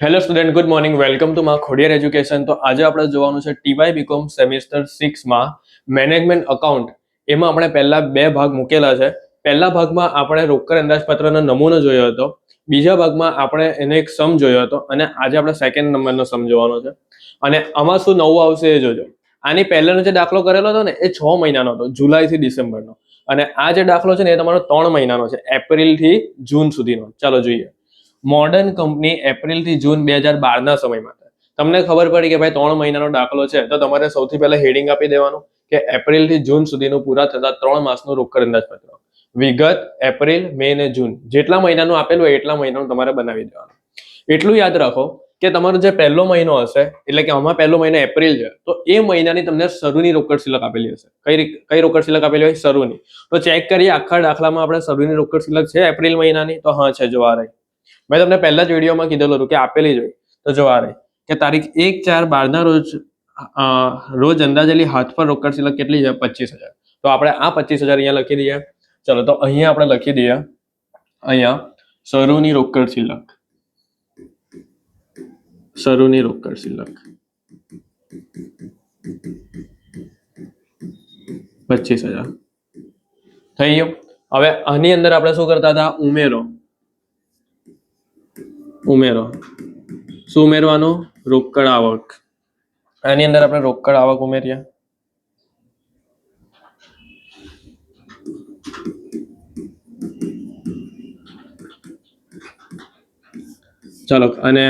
Hello student, good morning. Welcome to મા Khodiyar education. તો આજે આપણે જોવાનું છે ટીવાય બીકોમ સેમિસ્ટર 6માં મેનેજમેન્ટ અકાઉન્ટ. એમાં આપણે પહેલા બે ભાગ મૂકેલા છે. પહેલા ભાગમાં આપણે રોકડ અંદાજપત્રનો નમૂનો જોયો હતો. બીજા ભાગમાં આપણે એનો એક સમ જોયો હતો અને આજે આપણે સેકન્ડ નંબરનો સમ જોવાનો છે. અને આમાં શું નવું આવશે એ જોજો. આની પહેલાનો જે દાખલો કરેલો હતો ને એ 6 મહિનાનો હતો, જુલાઈથી ડિસેમ્બરનો. અને આ જે દાખલો છે ને એ તમારો 3 મહિનાનો છે, એપ્રિલથી જૂન સુધીનો. ચાલો જોઈએ. મોડર્ન કંપની એપ્રિલથી જૂન 2012ના સમયમાં. તમને ખબર પડી કે ભાઈ 3 મહિનાનો દાખલો છે તો તમારે સૌથી પહેલા હેડિંગ આપી દેવાનું કે એપ્રિલથી જૂન સુધીનું પૂરા થતા 3 માસનું રોકડ અંદાજપત્ર. વિગત એપ્રિલ, મે અને જૂન, જેટલા મહિનાનું આપેલું હોય એટલા મહિનાનું તમારે બનાવી દેવાનું. એટલું યાદ રાખો કે તમારો જે પહેલો મહિનો હશે, એટલે કે આમાં પહેલો મહિનો એપ્રિલ છે, તો એ મહિનાની તમને શરૂની રોકડ શિલક આપેલી હશે. કઈ રોકડ શિલક આપેલી હોય? શરૂની. તો ચેક કરીએ આખા દાખલામાં આપણે શરૂની રોકડ શિલક છે એપ્રિલ મહિનાની? તો હા છે, જો આ રહી. મેં તમને પહેલા જ વિડીયોમાં કીધેલું હતું કે આપેલી જ હોય. તો જો આ રહી કે તારીખ 1/4/12ના રોજ અંદાજેલી હાથ પર રોકડ શિલક કેટલી છે? 25,000. તો આપણે આ 25,000 અહીંયા લખી દઈએ. ચલો, તો અહીંયા આપણે લખી દઈએ, અહીંયા શરૂની રોકડ શિલક, શરૂની રોકડ શિલક 25,000 થઈ ગયો. હવે આની અંદર આપણે શું કરતા હતા? ઉમેરો. શું ઉમેરવાનું? રોકડ આવક. આની અંદર આપણે રોકડ આવક ઉમેરીએ. ચાલો, અને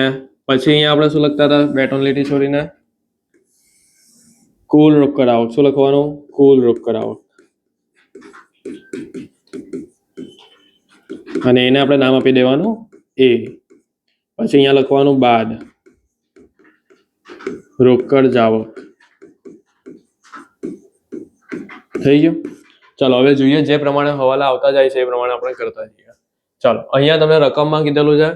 પછી અહીંયા આપણે શું લખતા હતા? બે ત્રણ લીટી છોડીને કુલ રોકડ આવક. શું લખવાનું? કુલ રોકડ આવક. અને એને આપણે નામ આપી દેવાનું એ. પછી અહીંયા લખવાનું બાદ રોકડ જાવક. થઈ ગયું. ચાલો, હવે જોઈએ જે પ્રમાણે હવાલા આવતા જાય છે એ પ્રમાણે આપણે કરતા જઈએ. ચાલો, અહીંયા તમને રકમમાં કીધેલું છે,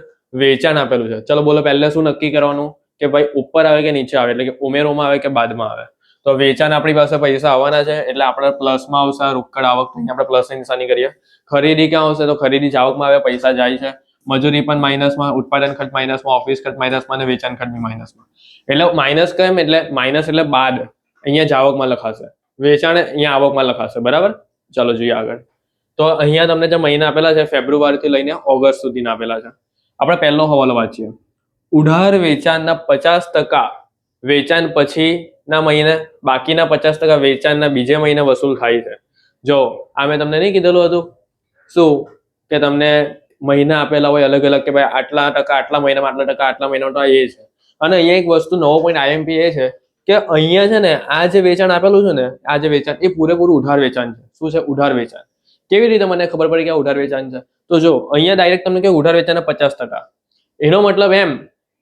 વેચાણ આપેલું છે. ચલો બોલો, પહેલા શું નક્કી કરવાનું કે ભાઈ ઉપર આવે કે નીચે આવે, એટલે કે ઉમેરોમાં આવે કે બાદમાં આવે? તો વેચાણ આપણી પાસે પૈસા આવવાના છે એટલે આપણે પ્લસમાં આવશે રોકડ આવક. આપણે પ્લસની નિશાની કરીએ. ખરીદી ક્યાં આવશે? તો ખરીદી જાવકમાં આવે, પૈસા જાય છે. મજૂરી પણ માઇનસમાં, ઉત્પાદન ખર્ચ માઇનસમાં, ઓફિસ ખર્ચ માઇનસમાં અને વેચાણ ખર્ચ માઇનસમાં. એટલે માઇનસ કેમ? એટલે માઇનસ એટલે બાદ. અહીંયા જાવકમાં લખાશે, વેચાણ અહીંયા આવકમાં લખાશે. બરાબર? ચાલો જોઈએ આગળ. તો અહીંયા તમને જે મહિના આપેલા છે ફેબ્રુઆરીથી લઈને ઓગસ્ટ સુધીના આપેલા છે. આપણે પહેલો હવાલો વાંચીએ. ઉધાર વેચાણના 50% વેચાણ પછીના મહિને, બાકીના 50% વેચાણના બીજે મહિને વસૂલ થાય છે. જો આ મેં તમને નહીં કીધેલું હતું શું કે તમને મહિના આપેલા હોય અલગ અલગ, કે ભાઈ આટલા ટકા આટલા મહિનામાં, આટલા ટકા આટલા મહિનામાં, તો એ છે. અને અહીંયા એક વસ્તુ નવો પોઈન્ટ આઈએમપી એ છે કે અહીંયા છે ને આ જે વેચાણ આપેલું છે ને, આ જે વેચાણ એ પૂરેપૂરું ઉધાર વેચાણ છે. શું છે? ઉધાર વેચાણ. કેવી રીતે મને ખબર પડી કે આ ઉધાર વેચાણ છે? તો જો અહીંયા ડાયરેક્ટ તમને કે ઉધાર વેચાણના 50%. એનો મતલબ એમ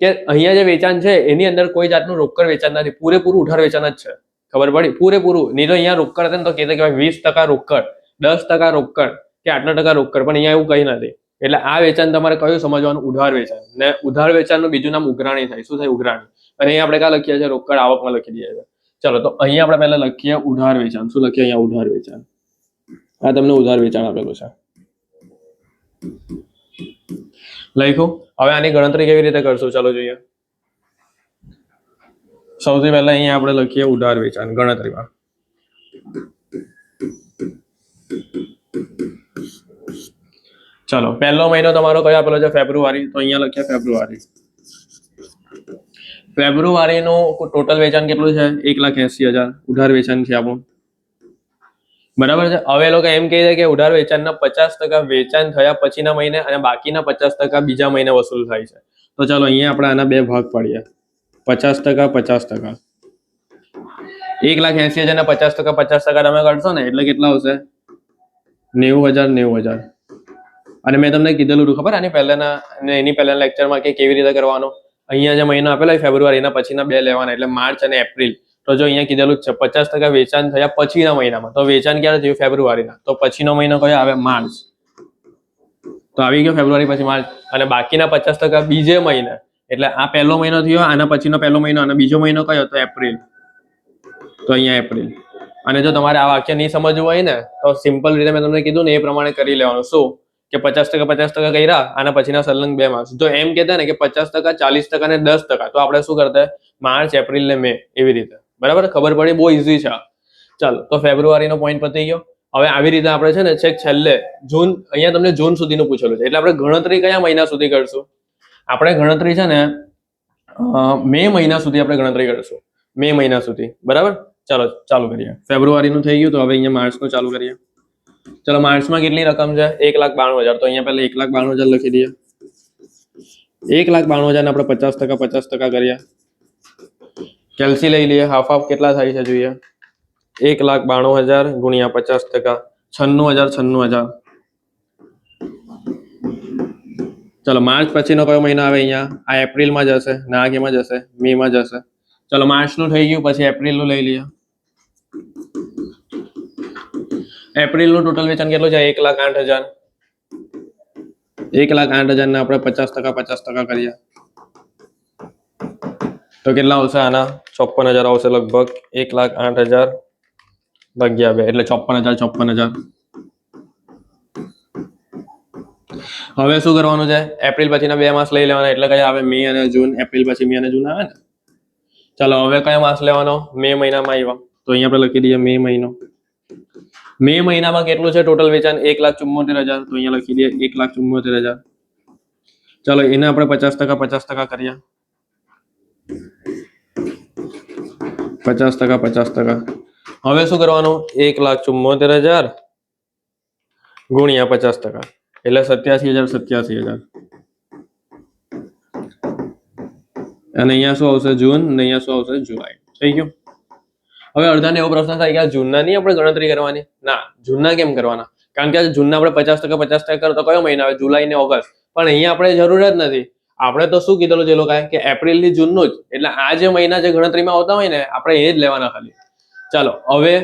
કે અહીંયા જે વેચાણ છે એની અંદર કોઈ જાતનું રોકડ વેચાણ નથી, પૂરેપૂરું ઉધાર વેચાણ જ છે. ખબર પડી? પૂરેપૂરું. નહીં તો અહીંયા રોકડ હતા ને તો કહેતા કે 20% રોકડ, 10% રોકડ કે આટલા ટકા રોકડ, પણ અહીંયા એવું કંઈ નથી. એટલે આ વેચાણ તમારે કયું સમજવાનું? ઉધાર વેચાણ. ને ઉધાર વેચાણનું બીજું નામ ઉઘરાણી થાય. શું થાય? ઉઘરાણી. અને અહીંયા આપણે ક્યાં લખીએ છીએ? રોકડ આવકમાં લખી દઈએ છીએ. ચલો, તો અહીંયા આપણે પહેલા લખીએ ઉધાર વેચાણ. શું લખીએ અહીંયા? ઉધાર વેચાણ. આ તમને ઉધાર વેચાણ આપેલું છે, લખ્યું. હવે આની ગણતરી કેવી રીતે કરશું? ચાલો જોઈએ. સૌથી પહેલા અહીંયા આપણે લખીએ ઉધાર વેચાણ ગણતરીમાં. ચાલો, પહેલો મહિનો તમારો કયો આપેલો છે? ફેબ્રુઆરી. તો અહીંયા લખીએ ફેબ્રુઆરી. ફેબ્રુઆરીનું ટોટલ વેચાણ કેટલું છે? 1,80,000 ઉધાર વેચાણ છે આપણું. બરાબર છે. હવે લોકો એમ કહે છે કે ઉધાર વેચાણના 50% વેચાણ થયા પછીના મહિને અને બાકીના 50% બીજા મહિને વસૂલ થાય છે. તો ચાલો અહીંયા આપણે આના બે ભાગ પાડીએ. 50%, 50%. 1,80,000 ને 50%, 50% તમે કરશો ને એટલે કેટલા આવશે? 90,000, 90,000. અને મેં તમને કીધેલું હતું ખબર આની પહેલાના અને એની પહેલાના લેક્ચરમાં કે કેવી રીતે કરવાનો. અહીંયા જે મહિનો આપેલો હોય ફેબ્રુઆરી, એના પછીના બે લેવાના, એટલે માર્ચ અને એપ્રિલ. તો જો અહીંયા કીધેલું જ છે 50% વેચાણ થયા પછીના મહિનામાં. તો વેચાણ ક્યારે થયું? ફેબ્રુઆરીના. તો પછીનો મહિનો કયો આવે? માર્ચ. તો આવી ગયો ફેબ્રુઆરી પછી માર્ચ. અને બાકીના 50% બીજે મહિને, એટલે આ પહેલો મહિનો થયો, આના પછીનો પહેલો મહિનો, અને બીજો મહિનો કયો? તો એપ્રિલ. તો અહીંયા એપ્રિલ. અને જો તમારે આ વાક્ય નહીં સમજવું હોય ને તો સિમ્પલ રીતે મેં તમને કીધું ને એ પ્રમાણે કરી લેવાનું. શું કે 50% કર્યા આના પછીના સલંગ 2 માસ. જો એમ કહેતા ને કે 50%, 40% ને 10%, તો આપણે શું કરતા? માર્ચ, એપ્રિલ ને મે, એવી રીતે. બરાબર, ખબર પડી? બહુ ઈઝી છે. ચાલો, તો ફેબ્રુઆરીનો પોઈન્ટ પતી ગયો. હવે આવી રીતે આપણે છે ને છેક છેલ્લે જૂન, અહીંયા તમને જૂન સુધીનું પૂછેલું છે, એટલે આપણે ગણતરી કયા મહિના સુધી કરશું? આપણે ગણતરી છે ને મે મહિના સુધી આપણે ગણતરી કરીશું. મે મહિના સુધી. બરાબર, ચાલો ચાલુ કરીએ. ફેબ્રુઆરીનું થઈ ગયું, તો હવે અહીંયા માર્ચનું ચાલુ કરીએ. ચલો, માર્ચમાં કેટલી રકમ છે? 1,92,000. તો અહીંયા પહેલા 1,92,000 લખી દઈએ. 1,92,000 ને આપણે 50% કરીએ. કેલ્સી લઈ લઈએ. હાફ કેટલા થાય છે જોઈએ. 1,92,000 ગુણ્યા 50%, 96,000. ચલો, માર્ચ પછીનો કયો મહિનો આવે? અહીંયા આ એપ્રિલમાં જશે, ના કેમાં જશે? મે માં જશે. ચલો, માર્ચનું થઈ ગયું, પછી એપ્રિલનું લઈ લઈએ. એપ્રિલનું ટોટલ વેચાણ કેટલું છે? 1,08,000. 1,08,000 ને આપણે 50% કરીએ તો કેટલા આવશે? આના 54,000 આવશે લગભગ. 1,08,000 ભાગ્યા 2 એટલે 54,000. હવે શું કરવાનું છે? એપ્રિલ પછીના 2 માસ લઈ લેવાના, એટલે કયા આવે? મે અને જૂન. એપ્રિલ પછી મે અને જૂન આવે ને. ચાલો, હવે કયો માસ લેવાનો? મે મહિનામાં આવ્યો, તો અહીંયા આપણે લખી દઈએ મે મહિનો. મે મહિનામાં કેટલું છે ટોટલ વેચાણ? 1,74,000. તો અહીંયા લખી દઈએ 1,74,000. ચાલો, એને આપણે 50% કરીએ. 50%. હવે શું કરવાનું? 1,74,000 ગુણ્યા 50%, એટલે 87,000. અને અહીંયા શું આવશે? જૂન. ને અહીંયા શું આવશે? જુલાઈ. થઈ ગયું. હવે અડધાને એવો પ્રશ્ન થાય કે આ જૂનના નહીં આપણે ગણતરી કરવાની? ના, જૂનના કેમ કરવાના? કારણ કે જૂનના આપણે 50% કરો તો કયો મહિના આવે? જુલાઈ ને ઓગસ્ટ. પણ અહીંયા આપણે જરૂર જ નથી. આપણે તો શું કીધેલું જે લોકોએ કે એપ્રિલ થી જૂનનું જ, એટલે આ જે મહિના જે ગણતરીમાં આવતા હોય ને, આપણે એ જ લેવાના ખાલી. ચાલો, હવે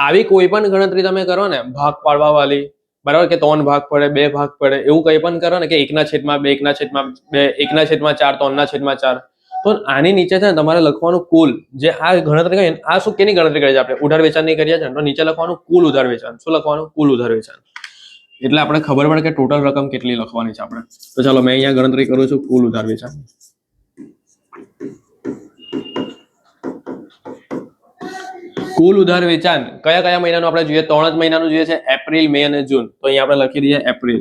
આવી કોઈ પણ ગણતરી તમે કરો ને ભાગ પાડવા વાળી, બરાબર, કે 3 ભાગ પડે, 2 ભાગ પડે, એવું કંઈ પણ કરો ને કે 1/2, 1/2, 1/4, 3/4, તો આની નીચે છે ને તમારે લખવાનું કુલ જે આ ગણતરી કરી, આ શું કેની ગણતરી કરી છે આપણે? ઉધાર વેચાણની કરીએ છીએ, તો નીચે લખવાનું કુલ ઉધાર વેચાણ. શું લખવાનું? કુલ ઉધાર વેચાણ. એટલે આપણે ખબર પડે કે ટોટલ રકમ કેટલી લખવાની છે આપણે. તો ચાલો, મેં અહીંયા ગણતરી કરું છું કુલ ઉધાર વેચાણ. કુલ ઉધાર વેચાણ કયા કયા મહિનાનું આપણે જોઈએ? 3 જ મહિનાનું જોઈએ છે, એપ્રિલ, મે અને જૂન. તો અહીંયા આપણે લખી દઈએ એપ્રિલ,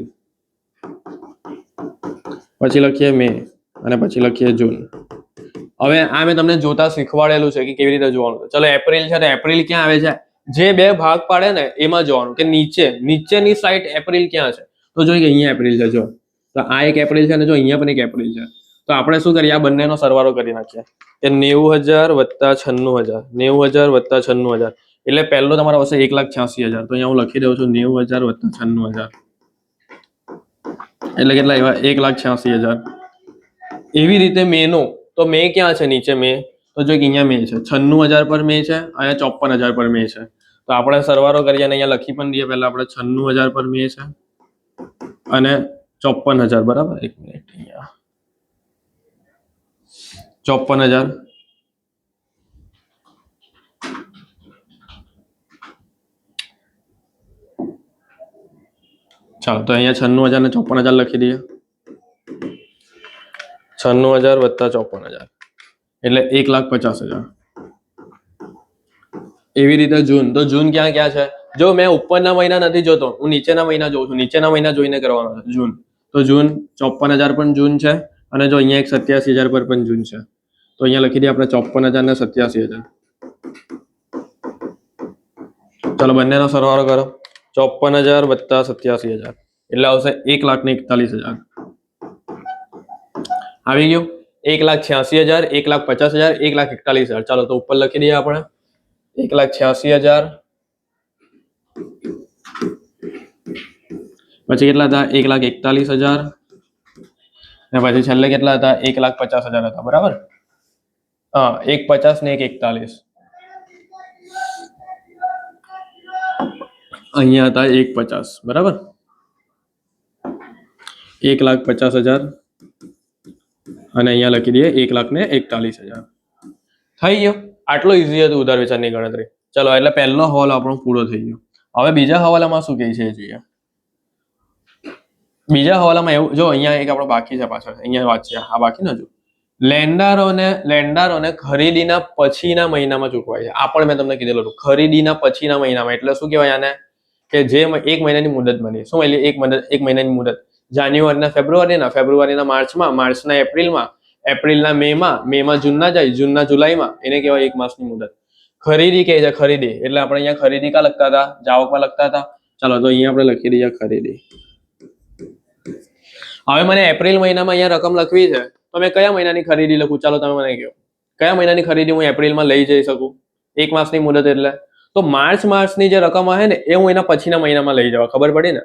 પછી લખીએ મે, અને પછી લખીએ જૂન. હવે આ મેં તમને જોતા શીખવાડેલું છે કે કેવી રીતે જોવાનું. ચલો, એપ્રિલ છે, તો એપ્રિલ ક્યાં આવે છે? જે 2 ભાગ પાડે ને એમાં જોવાનું કે નીચેની સાઈડ એપ્રિલ ક્યાં છે. તો જોઈએ કે અહીંયા એપ્રિલ છે. જો, તો આ એક એપ્રિલ છે, અને જો અહીંયા પણ એક એપ્રિલ છે. તો આપણે શું કરીએ? આ બંનેનો સરવાળો કરી નાખીએ કે 90,000 વત્તા 96,000. 90,000 વત્તા 96,000 એટલે પહેલો તમારો આવશે 1,86,000. તો અહીંયા હું લખી દઉં છું 90,000 વત્તા 96,000 એટલે કેટલા એવા? 1,86,000. એવી રીતે મેનો, તો મે ક્યાં છે? નીચે મે. તો જો કે અહીંયા મે છે, 96,000 પર મે છે, અહીંયા 54,000 પર મે છે. તો આપણે સરવાળો કરીએ અને અહીંયા લખી પણ દઈએ. પહેલા આપણે 96,000 પર મે છે અને 54,000. બરાબર, 1 મિનિટ, અહીંયા 54,000. ચાલો, તો અહીંયા 96,000 ને 54,000 લખી દઈએ. 96,000 વત્તા 54,000 એટલે 1,50,000. એવી રીતે જૂન. તો જૂન ક્યાં ક્યાં છે? જો મેં ઉપરના મહિના નથી જોતો, હું નીચેના મહિના જોઉં છું. નીચેના મહિના જોઈને કરવાનો છે જૂન. તો જૂન 54,000 પણ જૂન છે, અને જો અહીંયા એક 87,000 પર પણ જૂન છે. તો અહીંયા લખી દઈએ આપણે 54,000 ને 87,000. ચાલો, બંનેનો સરવાળો કરો. 54,000 વત્તા 87,000 એટલે આવશે 1,41,000. આવી ગયું. 1,86,000, 1,50,000, 1,41,000. ચાલો, તો ઉપર લખી દઈએ આપણે 1,86,000. પછી કેટલા હતા? 1,41,000. અને પછી છેલ્લે કેટલા હતા? 1,50,000 હતા. બરાબર, હા, 1,50 ને 1,41. અહીંયા હતા 1,50. બરાબર, 1,50,000 અને અહીંયા લખી દઈએ 1,41,000. થઈ ગયો. આટલો ઈઝી હતું ઉધાર વેચાણની ગણતરી. ચલો, એટલે પહેલો હવાલો આપણો પૂરો થઈ ગયો. હવે બીજા હવાલામાં શું કહે છે જોઈએ. બીજા હવાલામાં એવું જો અહીંયા એક આપણો બાકી છે પાછળ અહીંયા વાંચીએ આ બાકી ને જો લેન્ડરોને ખરીદીના પછીના મહિનામાં ચૂકવાય છે. આ પણ મેં તમને કીધેલું હતું ખરીદીના પછીના મહિનામાં એટલે શું કહેવાય આને કે જે 1 મહિનાની મુદત બની શું એટલે 1 મહિનાની મુદત જાન્યુઆરીના ફેબ્રુઆરીના માર્ચના એપ્રિલમાં એપ્રિલના મેમાં જૂનના જુલાઈમાં એને કહેવાય 1 માસની મુદત. ખરીદી કહે છે ખરીદી એટલે આપણે અહીંયા ખરીદી કા લખતા હતા જાવકમાં લખતા હતા. ચાલો તો અહીંયા આપણે લખી દઈએ ખરીદી. હવે મને એપ્રિલ મહિનામાં અહીંયા રકમ લખવી છે તો મેં કયા મહિનાની ખરીદી લખું ચાલો તમે મને કહો કયા મહિનાની ખરીદી હું એપ્રિલમાં લઈ જઈ શકું 1 માસની મુદત એટલે તો માર્ચની જે રકમ હશે ને એ હું એના પછીના મહિનામાં લઈ જવા ખબર પડી ને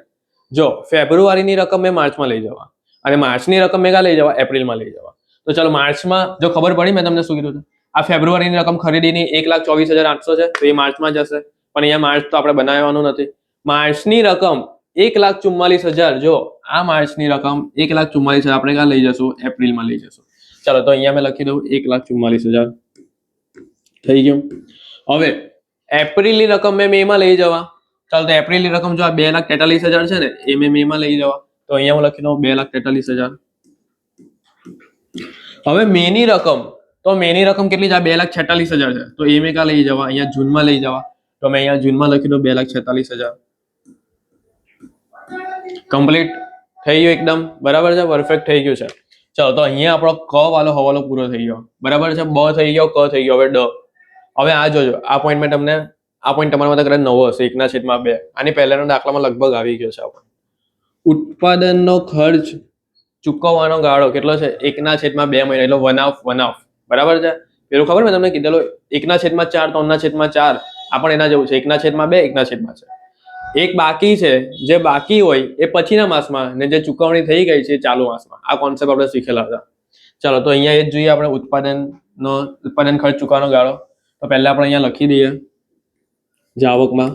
જો ફેબ્રુઆરીની રકમ મેં માર્ચમાં લઈ જવા અને માર્ચની રકમ મેં ક્યાં લઈ જવા એપ્રિલમાં લઈ જવા. તો ચાલો માર્ચમાં જો ખબર પડી મેં તમને શું કીધું હતું આ ફેબ્રુઆરીની રકમ ખરીદીની 1,24,800 છે તો એ માર્ચમાં જશે પણ અહીંયા માર્ચ તો આપણે બનાવવાનું નથી. માર્ચની રકમ 1,44,000 જો આ માર્ચની રકમ 1,44,000 આપણે ક્યાં લઈ જશું એપ્રિલમાં લઈ જશું. ચાલો તો અહીંયા મેં લખી દઉં 1,44,000 થઈ ગયું. હવે એપ્રિલની રકમ મેં મેમાં લઈ જવા ચાલો તો એપ્રિલની રકમ જો આ 2,43,000 છે ને એ મેં મેમાં લઈ જવા તો અહીંયા હું લખી દઉં 2,43,000. હવે મેની રકમ કેટલી છે આ 2,46,000 છે તો એ મેં ક્યાં લઈ જવા અહીંયા જૂનમાં લઈ જવા તો મેં અહીંયા જૂનમાં લખી દઉં 2,46,000. કમ્પ્લીટ થઈ ગયું એકદમ બરાબર છે પરફેક્ટ થઈ ગયું છે. ચાલો તો અહીંયા આપણો ક વાળો હવાલો પૂરો થઈ ગયો બરાબર છે બ થઈ ગયો ક થઈ ગયો હવે ડ. હવે આ જોજો આ પોઈન્ટ મેં તમને આ પોઈન્ટ તમારા માટે કદાચ નવો હશે 1/2 આની પહેલાના દાખલામાં લગભગ આવી ગયો છે આપણને. ઉત્પાદનનો ખર્ચ ચૂકવવાનો ગાળો કેટલો છે 1/2 મહિના એટલે 1/2 બરાબર છે. પેલું ખબર મેં તમને કીધેલું 1/4 3/4 આ પણ એના જેવું છે 1/2 1/4 છે. એક બાકી છે જે બાકી હોય એ પછીના માસમાં ને જે ચૂકવણી થઈ ગઈ છે ચાલુ માસમાં આ કોન્સેપ્ટ આપણે શીખેલા હતા. ચાલો તો અહીંયા એ જ જોઈએ આપણે ઉત્પાદન ખર્ચ ચૂકવવાનો ગાળો તો પહેલા આપણે અહીંયા લખી દઈએ જાવકમાં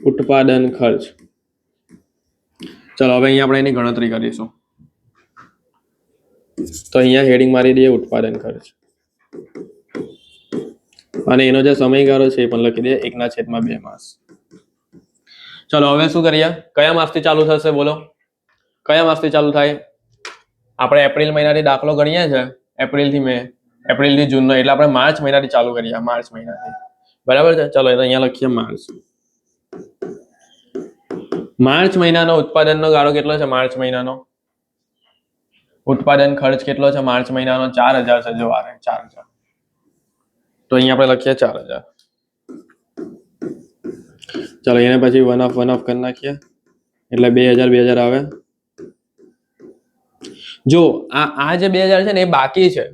ઉત્પાદન ખર્ચ. ચાલો હવે અહીંયા આપણે એની ગણતરી કરીશું તો અહીંયા હેડિંગ મારી દઈએ ઉત્પાદન ખર્ચ અને એનો જે સમયગાળો છે એ પણ લખી દઈએ 1/2 માસ. ચલો હવે શું કરીએ કયા માસથી ચાલુ થશે બોલો કયા માસથી ચાલુ થાય આપણે એપ્રિલ મહિનાથી દાખલો ગણીએ છે એપ્રિલથી જૂનનો એટલે આપણે માર્ચ મહિનાથી ચાલુ કરીએ માર્ચ મહિનાથી બરાબર છે. ચલો અહીંયા લખીએ માર્ચ મહિનાનો ઉત્પાદનનો ગાળો કેટલો છે માર્ચ મહિનાનો ઉત્પાદન ખર્ચ કેટલો છે માર્ચ મહિનાનો 4,000 છે જો આ 4,000 તો અહીંયા આપણે લખીએ 4,000. ચાલો એને પછી વન ઓફ કરી નાખીએ એટલે 2,000 આવે. જો આ જે 2,000 છે ને એ બાકી છે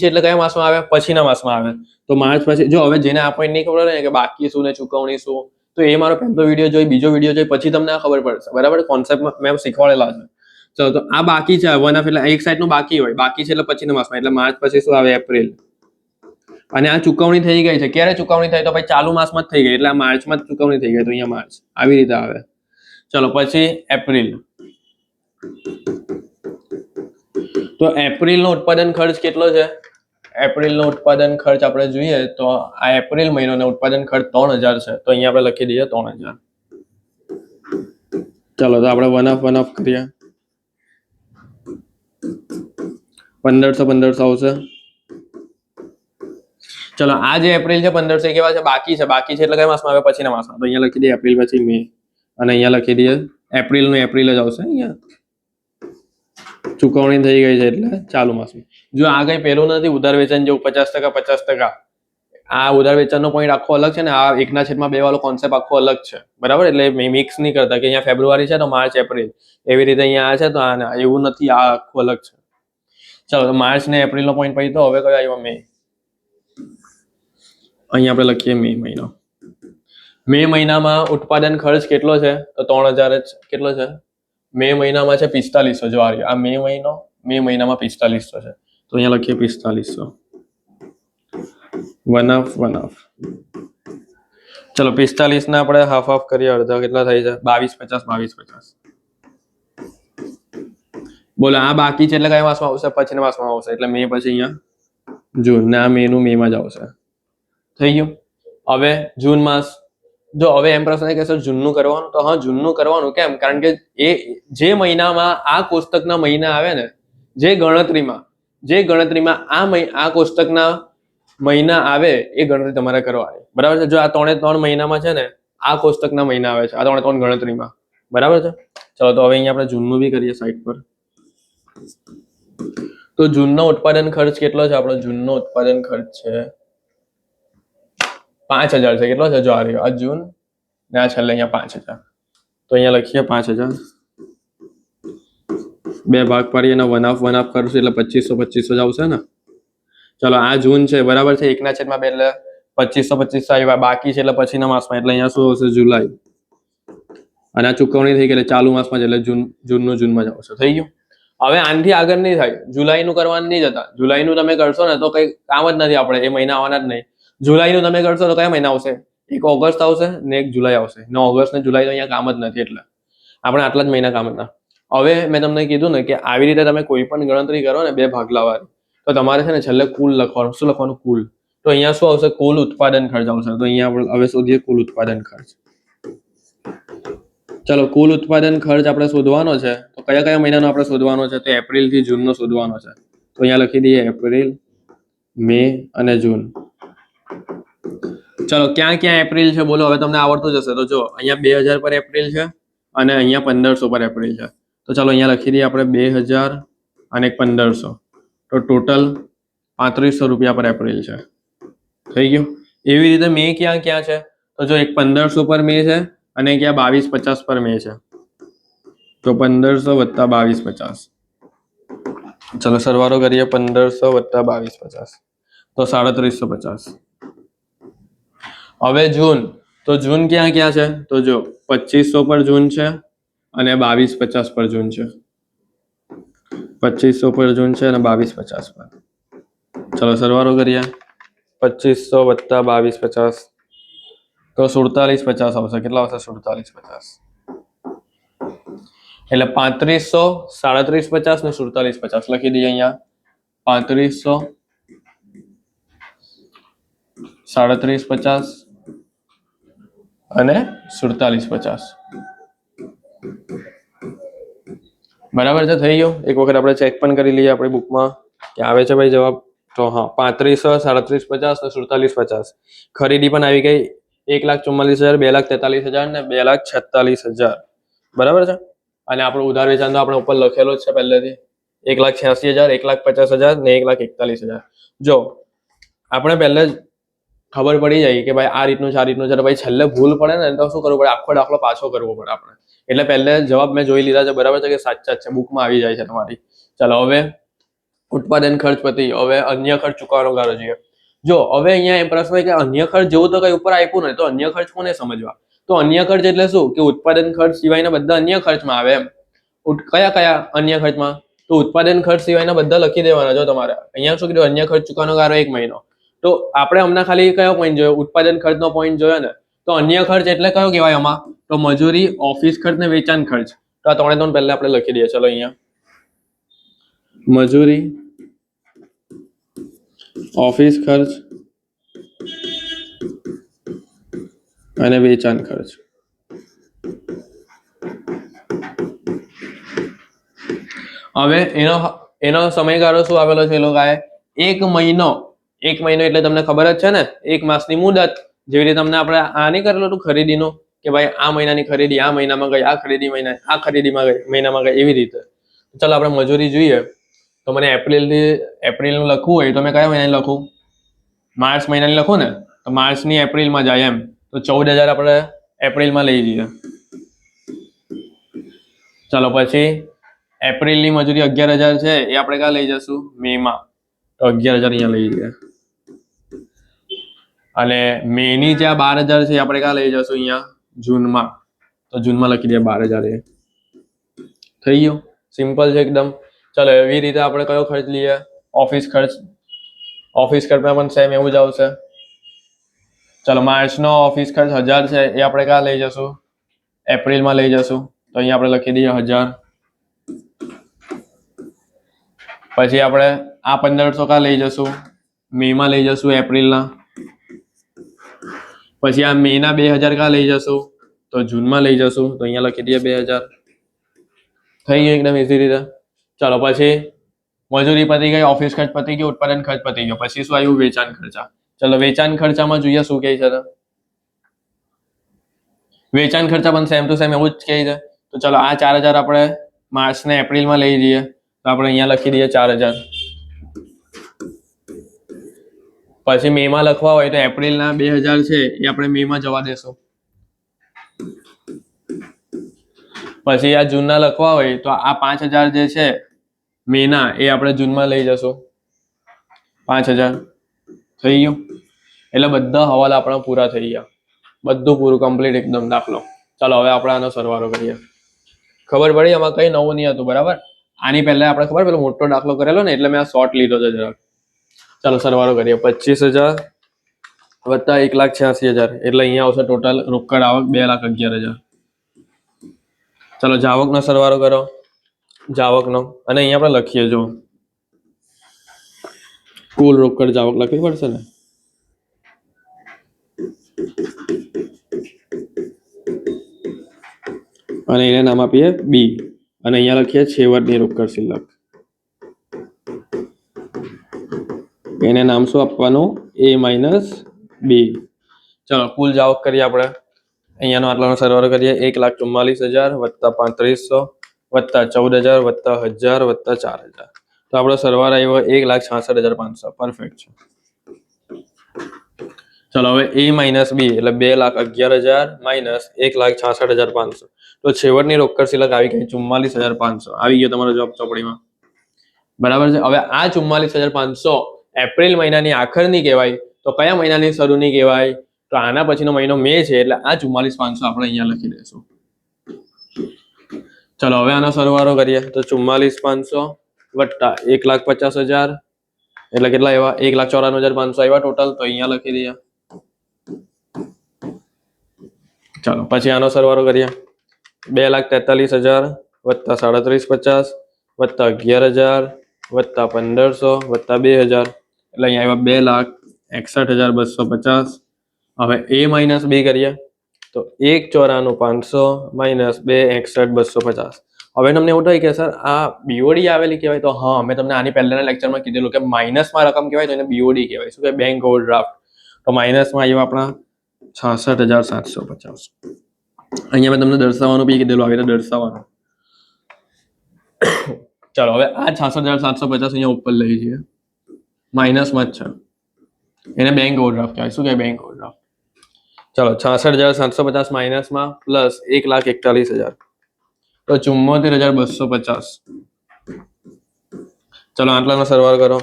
એટલે કયા માસમાં આવે પછીના માસમાં આવે તો માર્ચ પછી જો હવે જેને આ પોઈન્ટ નહીં ખબર હોય ને કે બાકી શું ને ચૂકવણી શું તો એ મારો પહેલો વિડીયો જોઈ બીજો વિડીયો જોઈ પછી તમને આ ખબર પડશે બરાબર કોન્સેપ્ટ મેં શીખવાડેલા છે. ચલો તો આ બાકી છે વન ઓફ એટલે એક સાઈડનું બાકી હોય બાકી છે એટલે પછીના માસમાં એટલે માર્ચ પછી શું આવે એપ્રિલ અને આ ચૂકવણી થઈ ગઈ છે ક્યારે ચૂકવણી થઈ તો ભાઈ ચાલુ માસમાં જ થઈ ગઈ એટલે આ માર્ચમાં જ ચૂકવણી થઈ ગઈ તો અહીંયા માર્ચ આવી રીતે આવે. ચલો પછી એપ્રિલ તો એપ્રિલનો ઉત્પાદન ખર્ચ કેટલો છે એપ્રિલનો ઉત્પાદન ખર્ચ આપણે જોઈએ તો આ એપ્રિલ મહિનાનો ઉત્પાદન ખર્ચ 3,000 છે તો અહીંયા આપણે લખી દઈએ 3,000. ચલો તો આપણે વન ઓફ કરીએ 1,500 આવશે. ચલો આ જે એપ્રિલ છે 1,500 કેવા છે બાકી છે એટલે કયા માસમાં આવે પછીના માસમાં તો અહીંયા લખી દઈએ એપ્રિલ પછી મે અને અહીંયા લખી દઈએ એપ્રિલ જ આવશે અહીંયા ચૂકવણી થઈ ગઈ છે એટલે ચાલુ માસમાં. જો આ કઈ પેલું નથી ઉધાર વેચાણ જેવું 50% આ ઉધાર વેચાણનો પોઈન્ટ આખો અલગ છે ને આ 1/2 વાળો કોન્સેપ્ટ આખો અલગ છે બરાબર એટલે મિક્સ નહીં કરતા કે અહીંયા ફેબ્રુઆરી છે તો માર્ચ એપ્રિલ એવી રીતે અહીંયા આ છે તો આ એવું નથી આ આખું અલગ છે. ચલો માર્ચ ને એપ્રિલ નો પોઈન્ટ પછી તો હવે કયો આવ્યો મે અહીંયા આપણે લખીએ મે મહિનામાં ઉત્પાદન ખર્ચ કેટલો છે તો 3,000 જ કેટલો છે મે મહિનામાં છે 4,500 જો આ મે મહિનામાં 4,500 છે તો અહીંયા લખીએ 4,500 વન ઓફ. ચલો 45 ને આપણે હાફ કરીએ અડધા કેટલા થાય છે 22,50 બોલો આ બાકી છે એટલે કયા માસમાં આવશે પછીના માસમાં આવશે એટલે મે પછી અહીંયા જૂન ને આ મે નું મે માં જ આવશે થઈ ગયું. હવે જૂન માસ જો હવે એમ પ્રશ્ન કે સર જૂનનું કરવાનું, તો હા જૂનનું કરવાનું. કેમ? કારણ કે એ જે મહિનામાં આ કોષ્ટકના મહિના આવે ને, જે ગણતરીમાં આ કોષ્ટકના મહિના આવે એ ગણતરી તમારે કરવાની. બરાબર છે? જો આ 3 મહિનામાં છે ને આ કોષ્ટકના મહિના આવે છે, આ 3 ગણતરીમાં. બરાબર છે? ચલો તો હવે અહીંયા આપણે જૂનનું બી કરીએ સાઈડ પર. તો જૂનનો ઉત્પાદન ખર્ચ કેટલો છે આપણો? જૂનનો ઉત્પાદન ખર્ચ છે 5000 છે. કેટલો છે? જો આ રહ્યો, આ જૂન ને આ છેલ્લે અહીંયા 5000. તો અહીંયા લખીએ 5000. 2 ભાગ પાડી અને 1/2 કરશું એટલે 2500 જ આવશે ને. ચલો આ જૂન છે, બરાબર છે? 1/2 એટલે 2500 આવ્યા. બાકી છે એટલે પછીના માસમાં, એટલે અહીંયા શું આવશે? જુલાઈ. અને આ ચૂકવણી થઈ ગઈ એટલે ચાલુ માસમાં જ, એટલે જૂનનું જૂનમાં જ આવશે. થઈ ગયું? હવે આનાથી આગળ નહીં થાય. જુલાઈનું કરવાનું નહીં જતા. જુલાઈનું તમે કરશો ને તો કઈ કામ જ નથી. આપણે એ મહિના આવવાના જ નહીં. જુલાઈનું તમે કરશો તો કયા મહિના આવશે? એક ઓગસ્ટ આવશે ને એક જુલાઈ આવશે. ને ઓગસ્ટ ને જુલાઈ તો અહીંયા કામ જ નથી. એટલે આપણે આટલા જ મહિના કામ હતા. હવે મેં તમને કીધું ને કે આવી રીતે તમે કોઈ પણ ગણતરી કરો ને 2 ભાગલાવાળી, તો તમારે છે ને છેલ્લે કુલ લખવાનું. શું લખવાનું? કુલ. તો અહીંયા શું આવશે? કુલ ઉત્પાદન ખર્ચ આવશે. તો અહીંયા આપણે હવે શોધીએ કુલ ઉત્પાદન ખર્ચ. ચલો કુલ ઉત્પાદન ખર્ચ આપણે શોધવાનો છે. તો કયા કયા મહિનાનો આપણે શોધવાનો છે? તો એપ્રિલ થી જૂનનો શોધવાનો છે. તો અહીંયા લખી દઈએ એપ્રિલ, મે અને જૂન. ચલો ક્યાં ક્યાં એપ્રિલ છે બોલો? હવે તમને આવડતું જ હશે. તો જો અહીંયા 2000 પર એપ્રિલ છે અને અહીંયા 1500 પર એપ્રિલ છે. તો ચાલો અહીંયા લખી દઈએ આપણે 2000 અને 1500. તો ટોટલ 3500 રૂપિયા પર એપ્રિલ છે. થઈ ગયું? એવી રીતે મે ક્યાં ક્યાં છે? તો જો એક 1500 પર મે છે અને ક્યાં 2250 પર મે છે. તો 1500 વત્તા 2250. ચલો સરવાળો કરીએ. 1500 વત્તા 2250 તો 3750. હવે જૂન. તો જૂન ક્યાં ક્યાં છે? તો જો 2500 પર જૂન છે અને 2250 પર જૂન છે. 2500 પર જૂન છે અને 2250 પર. ચલો સરવાળો કરીએ. 2500 વત્તા 2250 તો 4750 આવશે. કેટલા આવશે? 4750. એટલે 3500, 3750 ને 4750 લખી દઈએ અહીંયા. 3500, 3750 અને 4750. બરાબર છે? થઈ ગયું? એક વખત આપણે ચેક પણ કરી લઈએ આપણી બુકમાં કે આવે છે ભાઈ જવાબ. તો હા 3500, 3750 ને 4750. ખરીદી પણ આવી ગઈ 1,44,000, 2,43,000 ને 2,46,000. બરાબર છે? અને આપણું ઉધાર વેચાણ તો આપણે ઉપર લખેલો જ છે પહેલેથી. 1,86,000, 1,50,000 ને 1,41,000. જો આપણે પહેલે જ ખબર પડી જાય કે ભાઈ આ રીતનું છે, આ રીતનું છે, તો ભાઈ છેલ્લે ભૂલ પડે ને તો શું કરવું પડે? આખો દાખલો પાછો કરવો પડે આપણે. એટલે પહેલે જવાબ મેં જોઈ લીધા છે. બરાબર છે કે સાચા જ છે? બુકમાં આવી જાય છે તમારી. ચાલો હવે ઉત્પાદન ખર્ચ પતી. હવે અન્ય ખર્ચ ચૂકવવાનો ગાળો જોઈએ. જો હવે અહીંયા એમ પ્રશ્ન કે અન્ય ખર્ચ જેવું તો કઈ ઉપર આપ્યું ને, તો અન્ય ખર્ચ કોને સમજવા? તો અન્ય ખર્ચ એટલે શું? કે ઉત્પાદન ખર્ચ સિવાયના બધા અન્ય ખર્ચમાં આવે એમ. કયા કયા અન્ય ખર્ચમાં? તો ઉત્પાદન ખર્ચ સિવાયના બધા લખી દેવાના. જો તમારે અહીંયા શું કીધું? અન્ય ખર્ચ ચૂકવવાનો ગાળો 1 મહિનો. તો આપણે હમણાં ખાલી કયો પોઈન્ટ જોયો? ઉત્પાદન ખર્ચનો પોઈન્ટ જોયો ને. તો અન્ય ખર્ચ એટલે કયો કહેવાય આમાં? તો મજૂરી, ઓફિસ ખર્ચ ને વેચાણ ખર્ચ. તો આ 3 પહેલા આપણે લખી દઈએ. ચલો અહીંયા મજૂરી, ઓફિસ ખર્ચ અને વેચાણ ખર્ચ. હવે એનો સમયગાળો શું આવેલો છે? એ લોકોએ 1 મહિનો. 1 મહિનો એટલે તમને ખબર જ છે ને, 1 માસની મુદત. જેવી રીતે તમને આપણે આ નહીં કરેલું હતું ખરીદીનું કે ભાઈ આ મહિનાની ખરીદી આ મહિનામાં ગઈ, આ ખરીદીમાં ગઈ મહિનામાં ગઈ, એવી રીતે. ચાલો આપણે મજૂરી જોઈએ. તો મને એપ્રિલનું લખવું હોય તો મેં કયા મહિનાની લખું? માર્ચ મહિનાની લખું ને. તો માર્ચની એપ્રિલમાં જાય એમ. તો 14,000 આપણે એપ્રિલમાં લઈ જઈએ. ચાલો પછી એપ્રિલની મજૂરી 11,000 છે, એ આપણે ક્યાં લઈ જશું? મેમાં. તો 11,000 અહીંયા લઈ જઈએ. અને મેની જ્યાં 12,000 છે, આપણે ક્યાં લઈ જશું? અહીંયા જૂનમાં. તો જૂનમાં લખી દઈએ 12,000. થઈ ગયું? સિમ્પલ છે એકદમ. ચાલો એવી રીતે આપણે કયો ખર્ચ લઈએ? ઓફિસ ખર્ચ. ઓફિસ ખર્ચમાં પણ સેમ એવું જ આવશે. ચાલો માર્ચનો ઓફિસ ખર્ચ 1000 છે, એ આપણે ક્યાં લઈ જશું? એપ્રિલમાં લઈ જશું. તો અહીંયા આપણે લખી દઈએ 1000. પછી આપણે આ 1500 ક્યાં લઈ જશું? મેમાં લઈ જશું એપ્રિલના. પછી આ મેના 2000 કા લઈ જશું તો જૂનમાં લઈ જશું તો અહીંયા લખી દઈએ 2000 થઈ ગયું એકદમ ઇઝી રીતે. ચાલો પછી મજૂરી પતી ગઈ, ઓફિસ ખર્ચ પતી ગયો, ઉત્પાદન ખર્ચ પતી ગયો. પછી શું આવ્યું? વેચાણ ખર્ચા. ચલો વેચાણ ખર્ચામાં જોઈએ શું કહે છે. વેચાણ ખર્ચા પણ સેમ ટુ સેમ એવું જ કહે છે. તો ચલો આ 4000 આપણે માર્ચ ને એપ્રિલમાં લઈ જઈએ તો આપણે અહીંયા લખી દઈએ 4000. પછી મે માં લખવા હોય તો એપ્રિલના 2000 છે એ આપણે મે માં જવા દેશું. પછી આ જૂનના લખવા હોય તો આ 5000 જે છે મેના એ આપણે જૂનમાં લઈ જશું 5000. થઈ ગયું. એટલે બધા હવાલા આપણા પૂરા થઈ ગયા, બધું પૂરું કમ્પ્લીટ એકદમ દાખલો. ચાલો હવે આપણે આનો સરવાળો કરીએ. ખબર પડી આમાં કઈ નવું નહીં હતું બરાબર. આની પહેલા આપણે ખબર પેલો મોટો દાખલો કરેલો ને એટલે મેં આ શોર્ટ લીધો છે જરાક. ચાલો સરવાળો કરીએ. 25000 વત્તા 1,86,000 એટલે અહીંયા આવશે ટોટલ રોકડ આવક 2,11,000. ચાલો જાવકનો સરવાળો કરો, જાવકનો. અને અહીંયા આપણે લખીએ જો કુલ રોકડ જાવક લખવી પડશે ને. અને એને નામ આપીએ બી અને અહીંયા લખીએ છેવટની રોકડ શિલ્લક. એને નામ શું આપવાનું? એ માઇનસ બી. ચલો કુલ જાવક કરીએ આપણે. અહીંયાનો આટલાનો સરવાળો કરીએ. 1,44,000 વત્તા 3500 વત્તા 14,000 વત્તા 1000 વત્તા 4,000. તો આપણો સરવાળો આવ્યો 1,66,500. પરફેક્ટ છે. ચલો હવે એ માઇનસ બી એટલે 2,11,000 માઇનસ 1,66,500. તો છેવટની રોકડ શિલ્લક આવી ગઈ 44,500. આવી ગયો તમારો જવાબ ચોપડીમાં. બરાબર છે. હવે આ 44,500 એપ્રિલ મહિનાની આખરની કહેવાય તો કયા મહિનાની શરૂની કહેવાય? તો આના પછીનો મહિનો મે છે એટલે આ 44,500 આપણે અહીંયા લખી દઈશું. ચલો હવે આનો સરવાળો કરીએ તો 44,500 વત્તા 1,50,000 એટલે કેટલા આવ્યા? 1,94,500 આવ્યા ટોટલ. તો અહીંયા લખી દઈએ. ચાલો પછી આનો સરવાળો કરીએ. 2,43,000 વત્તા 37,50 વત્તા 11,000 વત્તા 1,500 વત્તા 2,000 એટલે અહીંયા આવ્યા 2,61,250. હવે એ માઇનસ બી કરીએ તો 1,94,500 માઇનસ 2,61,250. હવે તમને એવું થાય કે સર આ બીઓડી આવેલી કહેવાય? તો હા, મેં તમને આની પહેલાના લેક્ચરમાં કીધેલું કે માઇનસમાં રકમ કહેવાય તો એને બીઓડી કહેવાય. શું કે બેંક ઓવરડ્રાફ્ટ. તો માઇનસમાં આવ્યા આપણા 66,750. અહીંયા મેં તમને દર્શાવવાનું બી કીધેલું, આવી રીતે દર્શાવવાનું. ચાલો હવે આ 66,750 અહીંયા ઉપર લઈ જઈએ. માઇનસમાં જ છે, એને બેંક ઓવરડ્રાફ્ટ કહેવાય. શું કહેવાય? Bank overdraft. ચાલો 66,750 માઇનસમાં પ્લસ 1,41,000 તો 74,250. ચલો આટલાનો સરવાળો કરો.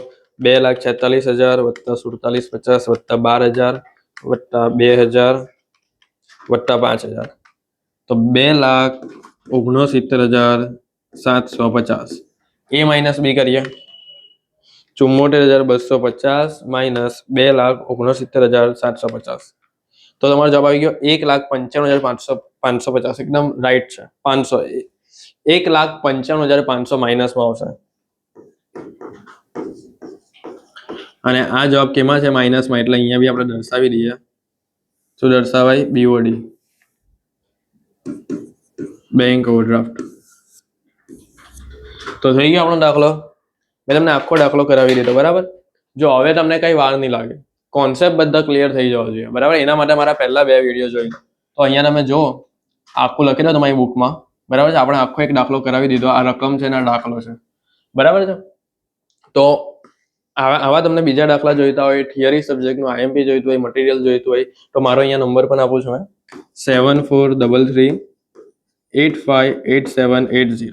2,46,000 વત્તા 47,50 વત્તા 12,000 વત્તા 2,000 વત્તા 5,000 તો 2,69,750. એ માઇનસ બી કરીએ. 74,250 માઇનસ 2,69,750 તો તમારો જવાબ આવી ગયો 1,95,550. એકદમ રાઈટ છે. 1,95,500 માઇનસમાં આવશે. અને આ જવાબ કેમાં છે? માઇનસમાં. એટલે અહીંયા બી આપણે દર્શાવી દઈએ. શું દર્શાવાય? BOD, bank overdraft. તો થઈ ગયો આપણો દાખલો. મેં તમને આખો દાખલો કરાવી દીધો બરાબર. જો હવે તમને કઈ વાર નહીં લાગે, કોન્સેપ્ટ બધા ક્લિયર થઈ જવા જોઈએ બરાબર. એના માટે મારા પહેલા 2 વિડીયો જોઈ તો અહીંયા તમે જો આખું લખી દો તમારી બુકમાં બરાબર છે. આપણે આખો એક દાખલો કરાવી દીધો. આ રકમ છે ને આ દાખલો છે બરાબર છે. તો આવા તમને બીજા દાખલા જોઈતા હોય, થિયરી સબ્જેક્ટનું આઈએમપી જોઈતું હોય, મટીરિયલ જોઈતું હોય તો મારો અહીંયા નંબર પણ આપું છું મેં 7433 858780.